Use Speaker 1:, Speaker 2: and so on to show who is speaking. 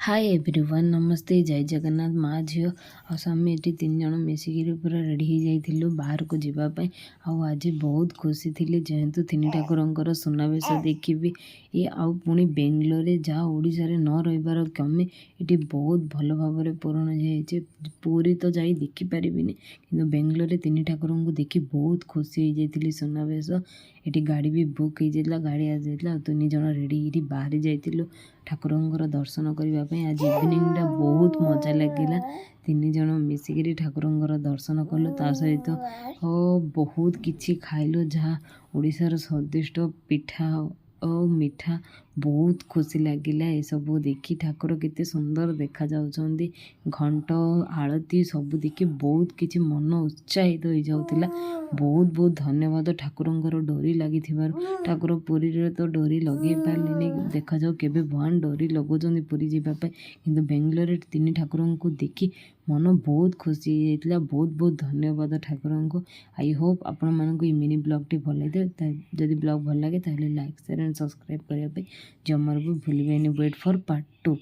Speaker 1: Hi everyone नमस्ते जय जगन्नाथ माँ झील आ स्वामी ये तीन जन मिसिकी पूरा रेडी हो जाइलु बाहर को जीवाई आज बहुत खुशी थी जेहेतु तीन ठाकुर सुनावेश देखी ये आउ पुणी बेंगलोर जहाँ ओडिशा रे न रही कमी ये बहुत भल भाव पूरण जाइए पूरी तो जाई देखी पारिनी कि बेंगलोर तीन ठाकुर को देखी बहुत खुशी हो जाती सुनावेश ये गाड़ी भी बुक हो जाता गाड़ी आ जाता तीन जन रेडी बाहरी जाइलु ठाकुर दर्शन करने आज इवनिंग बहुत मजा लगिला तीन जन मिसिकी ठाकुर दर्शन कलु ता सहित बहुत किछि खाइलु जहाँ ओडिशार स्वादिष्ट पिठा और मिठा बहुत खुशी लगिला ये सब देखी ठाकुर केते सुंदर देखा जाउछंदी घंट आरती सब देखी बहुत किछि मन उत्साहित हो जाउतिला बहुत बहुत धन्यवाद ठाकुर डोरी लगी ठाकुर पुरी रे तो डोरी लगे पारे देखा जाऊ केबे भगवान डोरी लगौछंदी पुरी जीवाई किंतु बेंगलोर तीन ठाकुर को देखी मन बहुत खुशी होता बहुत बहुत धन्यवाद ठाकुर को आई होप आपण मानक मिनी ब्लॉग टी भल लगे जदि ब्लॉग भल लगे लाइक शेयर एंड सब्सक्राइब करने जमार भी भूल वेट फॉर पार्ट 2।